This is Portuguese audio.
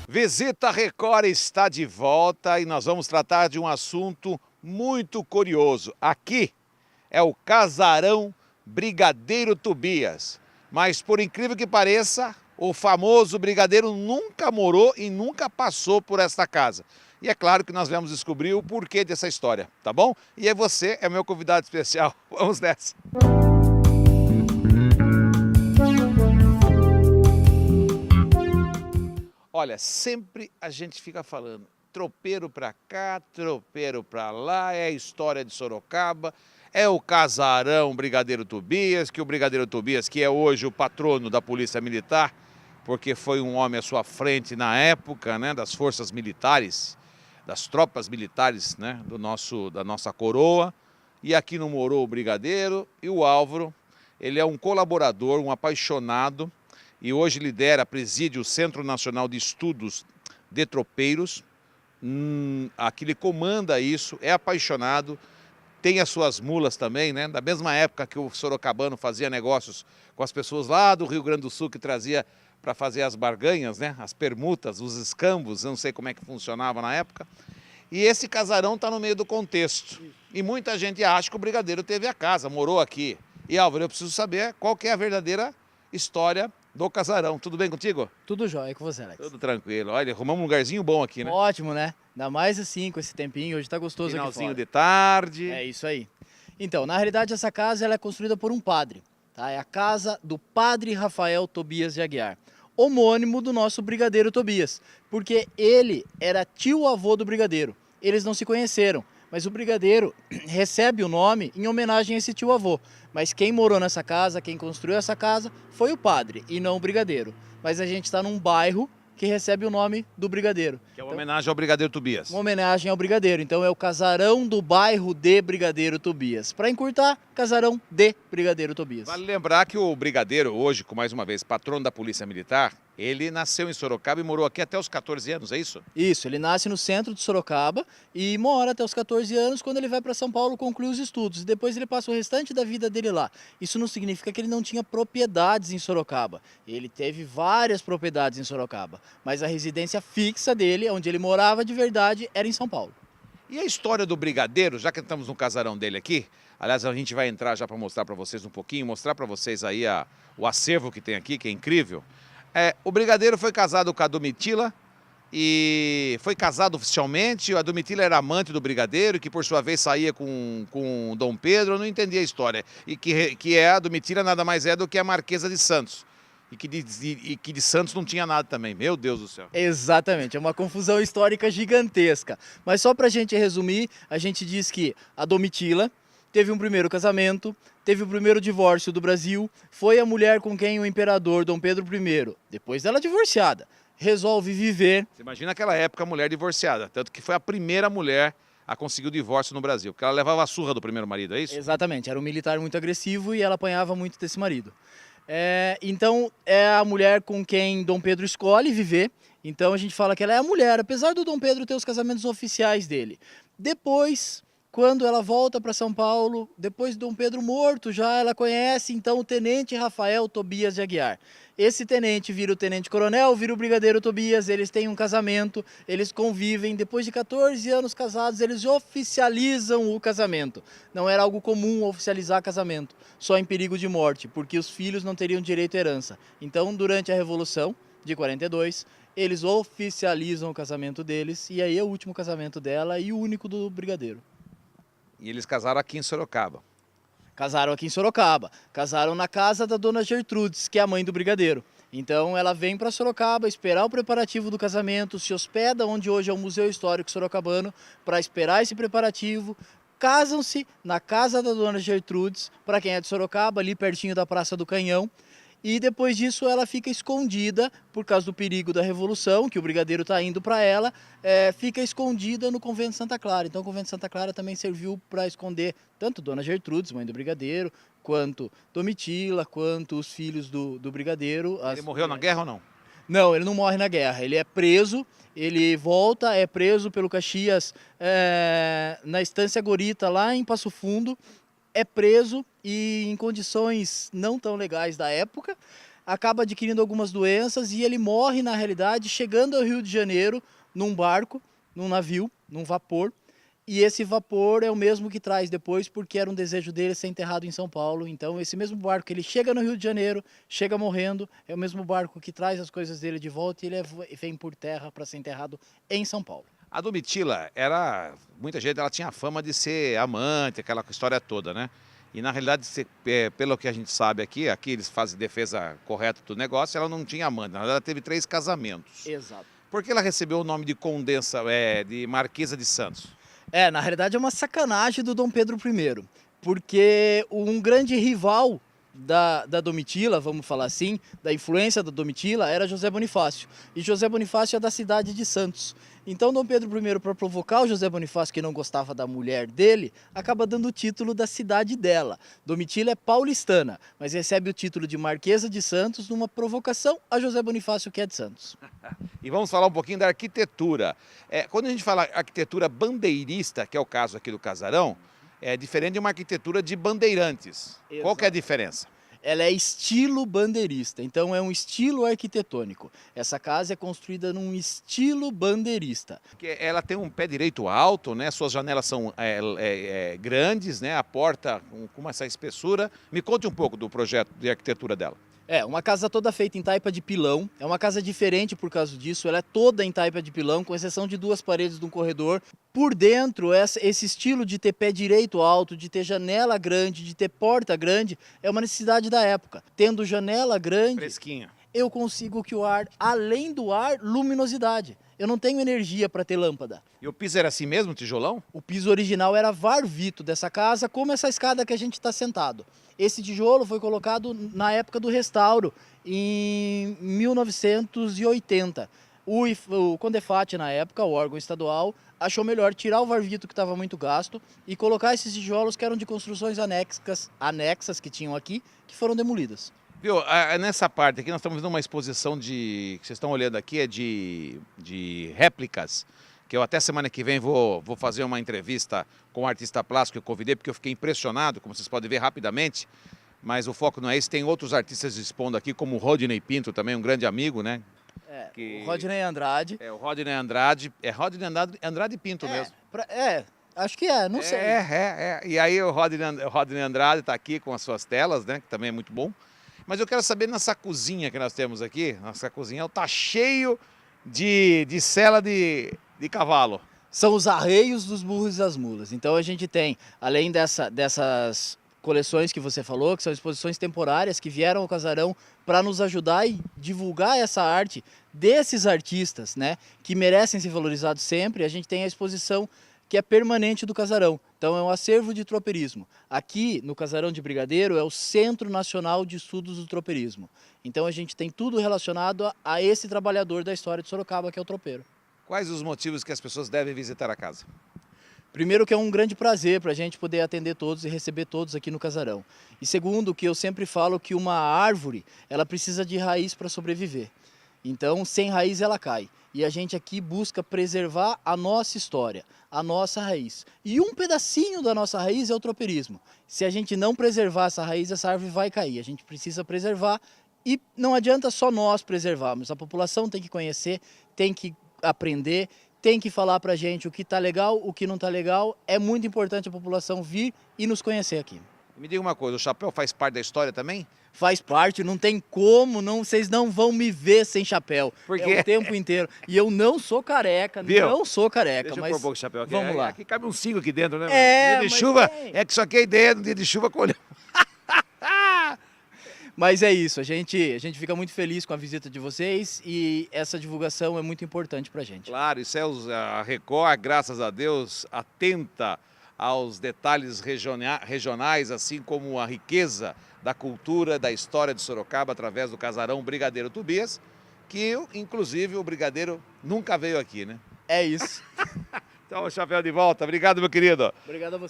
Visita Record está de volta e nós vamos tratar de um assunto muito curioso. Aqui é o casarão Brigadeiro Tobias. Mas por incrível que pareça, o famoso Brigadeiro nunca morou e nunca passou por esta casa. E é claro que nós vamos descobrir o porquê dessa história, tá bom? E aí você é meu convidado especial. Vamos nessa! Olha, sempre a gente fica falando, tropeiro pra cá, tropeiro pra lá, é a história de Sorocaba, é o casarão Brigadeiro Tobias, que o Brigadeiro Tobias, que é hoje o patrono da Polícia Militar, porque foi um homem à sua frente na época, né, das forças militares, das tropas militares, né, da nossa coroa, e aqui não morou o Brigadeiro, e o Álvaro, ele é um colaborador, um apaixonado, e hoje preside o Centro Nacional de Estudos de Tropeiros. Aqui ele comanda isso, é apaixonado, tem as suas mulas também, né? Da mesma época que o sorocabano fazia negócios com as pessoas lá do Rio Grande do Sul, que trazia para fazer as barganhas, né? As permutas, os escambos, eu não sei como é que funcionava na época. E esse casarão está no meio do contexto. E muita gente acha que o Brigadeiro teve a casa, morou aqui. E Álvaro, eu preciso saber qual que é a verdadeira história do casarão. Tudo bem contigo? Tudo jóia com você, Alex. Tudo tranquilo. Olha, arrumamos um lugarzinho bom aqui, né? Ótimo, né? Ainda mais assim, com esse tempinho, hoje tá gostoso aqui fora. Finalzinho de tarde. É isso aí. Então, na realidade, essa casa ela é construída por um padre, tá? É a casa do padre Rafael Tobias de Aguiar, homônimo do nosso Brigadeiro Tobias, porque ele era tio-avô do Brigadeiro. Eles não se conheceram, mas o Brigadeiro recebe o nome em homenagem a esse tio-avô. Mas quem morou nessa casa, quem construiu essa casa, foi o padre e não o Brigadeiro. Mas a gente está num bairro que recebe o nome do Brigadeiro. Que é uma homenagem ao Brigadeiro Tobias. Uma homenagem ao Brigadeiro. Então é o casarão do bairro de Brigadeiro Tobias. Para encurtar, casarão de Brigadeiro Tobias. Vale lembrar que o Brigadeiro, hoje, com mais uma vez, patrono da Polícia Militar, ele nasceu em Sorocaba e morou aqui até os 14 anos, é isso? Isso, ele nasce no centro de Sorocaba e mora até os 14 anos, quando ele vai para São Paulo concluir os estudos. E depois ele passa o restante da vida dele lá. Isso não significa que ele não tinha propriedades em Sorocaba. Ele teve várias propriedades em Sorocaba, mas a residência fixa dele, onde ele morava de verdade, era em São Paulo. E a história do Brigadeiro, já que estamos no casarão dele aqui, aliás, a gente vai entrar já para mostrar para vocês um pouquinho, mostrar para vocês aí o acervo que tem aqui, que é incrível. O Brigadeiro foi casado com a Domitila e foi casado oficialmente. A Domitila era amante do Brigadeiro, que por sua vez saía com o Dom Pedro. Eu não entendi a história. E que a Domitila nada mais é do que a Marquesa de Santos. E que de Santos não tinha nada também. Meu Deus do céu. Exatamente, é uma confusão histórica gigantesca. Mas só pra gente resumir, a gente diz que a Domitila teve um primeiro casamento, teve o primeiro divórcio do Brasil, foi a mulher com quem o imperador Dom Pedro I, depois dela divorciada, resolve viver. Você imagina aquela época a mulher divorciada, tanto que foi a primeira mulher a conseguir o divórcio no Brasil, porque ela levava a surra do primeiro marido, é isso? Exatamente, era um militar muito agressivo e ela apanhava muito desse marido. Então é a mulher com quem Dom Pedro escolhe viver, então a gente fala que ela é a mulher, apesar do Dom Pedro ter os casamentos oficiais dele. Depois, quando ela volta para São Paulo, depois de Dom Pedro morto já, ela conhece então o tenente Rafael Tobias de Aguiar. Esse tenente vira o tenente-coronel, vira o Brigadeiro Tobias, eles têm um casamento, eles convivem, depois de 14 anos casados, eles oficializam o casamento. Não era algo comum oficializar casamento, só em perigo de morte, porque os filhos não teriam direito à herança. Então, durante a Revolução de 42, eles oficializam o casamento deles, e aí é o último casamento dela e o único do Brigadeiro. E eles casaram aqui em Sorocaba. Casaram aqui em Sorocaba, casaram na casa da dona Gertrudes, que é a mãe do Brigadeiro. Então ela vem para Sorocaba esperar o preparativo do casamento, se hospeda onde hoje é o Museu Histórico Sorocabano para esperar esse preparativo. Casam-se na casa da dona Gertrudes, para quem é de Sorocaba, ali pertinho da Praça do Canhão. E depois disso ela fica escondida, por causa do perigo da Revolução, que o Brigadeiro está indo para ela, fica escondida no Convento Santa Clara. Então o Convento Santa Clara também serviu para esconder tanto Dona Gertrudes, mãe do Brigadeiro, quanto Domitila, quanto os filhos do Brigadeiro. Ele morreu na guerra ou não? Não, ele não morre na guerra, ele é preso, ele volta, é preso pelo Caxias na Estância Gorita, lá em Passo Fundo, é preso e em condições não tão legais da época, acaba adquirindo algumas doenças e ele morre, na realidade, chegando ao Rio de Janeiro num barco, num navio, num vapor. E esse vapor é o mesmo que traz depois, porque era um desejo dele ser enterrado em São Paulo. Então, esse mesmo barco, ele chega no Rio de Janeiro, chega morrendo, é o mesmo barco que traz as coisas dele de volta e ele vem por terra para ser enterrado em São Paulo. A Domitila muita gente, ela tinha fama de ser amante, aquela história toda, né? E na realidade, pelo que a gente sabe aqui eles fazem defesa correta do negócio, ela não tinha amante, na verdade ela teve 3 casamentos. Exato. Por que ela recebeu o nome de de Marquesa de Santos? Na realidade é uma sacanagem do Dom Pedro I, porque um grande rival da Domitila, vamos falar assim, da influência da Domitila, era José Bonifácio. E José Bonifácio é da cidade de Santos. Então Dom Pedro I, para provocar o José Bonifácio, que não gostava da mulher dele, acaba dando o título da cidade dela. Domitila é paulistana, mas recebe o título de Marquesa de Santos numa provocação a José Bonifácio, que é de Santos. E vamos falar um pouquinho da arquitetura. Quando a gente fala arquitetura bandeirista, que é o caso aqui do Casarão, é diferente de uma arquitetura de bandeirantes. Exato. Qual que é a diferença? Ela é estilo bandeirista, então é um estilo arquitetônico. Essa casa é construída num estilo bandeirista. Ela tem um pé direito alto, né? Suas janelas são grandes, né? A porta com essa espessura. Me conte um pouco do projeto de arquitetura dela. Uma casa toda feita em taipa de pilão, é uma casa diferente por causa disso, ela é toda em taipa de pilão, com exceção de 2 paredes de um corredor. Por dentro, esse estilo de ter pé direito alto, de ter janela grande, de ter porta grande, é uma necessidade da época. Tendo janela grande, fresquinha, eu consigo que o ar, além do ar, luminosidade. Eu não tenho energia para ter lâmpada. E o piso era assim mesmo, tijolão? O piso original era varvito dessa casa, como essa escada que a gente está sentado. Esse tijolo foi colocado na época do restauro, em 1980. O Condefat, na época, o órgão estadual, achou melhor tirar o varvito que estava muito gasto e colocar esses tijolos que eram de construções anexas que tinham aqui, que foram demolidas. Viu, nessa parte aqui nós estamos vendo uma exposição que vocês estão olhando aqui, é de réplicas, que eu até semana que vem vou fazer uma entrevista com um artista plástico que eu convidei, porque eu fiquei impressionado, como vocês podem ver rapidamente, mas o foco não é esse, tem outros artistas expondo aqui, como o Rodney Pinto, também um grande amigo, né? O Rodney Andrade. O Rodney Andrade, Rodney Andrade Pinto mesmo. Acho que não sei. E aí o Rodney Andrade está aqui com as suas telas, né, que também é muito bom. Mas eu quero saber, nessa cozinha que nós temos aqui, nossa cozinha está cheio de sela de cavalo. São os arreios dos burros e das mulas. Então a gente tem, além dessas coleções que você falou, que são exposições temporárias que vieram ao Casarão para nos ajudar e divulgar essa arte desses artistas, né, que merecem ser valorizados sempre. A gente tem a exposição que é permanente do Casarão. Então é um acervo de tropeirismo. Aqui no Casarão de Brigadeiro é o Centro Nacional de Estudos do Tropeirismo. Então a gente tem tudo relacionado a esse trabalhador da história de Sorocaba, que é o tropeiro. Quais os motivos que as pessoas devem visitar a casa? Primeiro, que é um grande prazer para a gente poder atender todos e receber todos aqui no Casarão. E segundo, que eu sempre falo que uma árvore, ela precisa de raiz para sobreviver. Então, sem raiz ela cai. E a gente aqui busca preservar a nossa história, a nossa raiz. E um pedacinho da nossa raiz é o tropeirismo. Se a gente não preservar essa raiz, essa árvore vai cair. A gente precisa preservar e não adianta só nós preservarmos. A população tem que conhecer, tem que aprender, tem que falar pra gente o que tá legal, o que não tá legal. É muito importante a população vir e nos conhecer aqui. Me diga uma coisa, o chapéu faz parte da história também? Faz parte, não tem como, vocês não vão me ver sem chapéu. Porque é o tempo inteiro. E eu não sou careca, não sou careca. Deixa mas eu pôr um pouco de chapéu aqui. Vamos lá. Aqui cabe uns 5 aqui dentro, né? Dia de mas chuva, tem. que só que ideia, dia de chuva colheu. Mas é isso, a gente fica muito feliz com a visita de vocês e essa divulgação é muito importante pra gente. Claro, isso é a Record, graças a Deus, atenta aos detalhes regionais, assim como a riqueza da cultura, da história de Sorocaba, através do Casarão Brigadeiro Tobias, que, inclusive, o Brigadeiro nunca veio aqui, né? É isso. Então, o chapéu de volta. Obrigado, meu querido. Obrigado a você.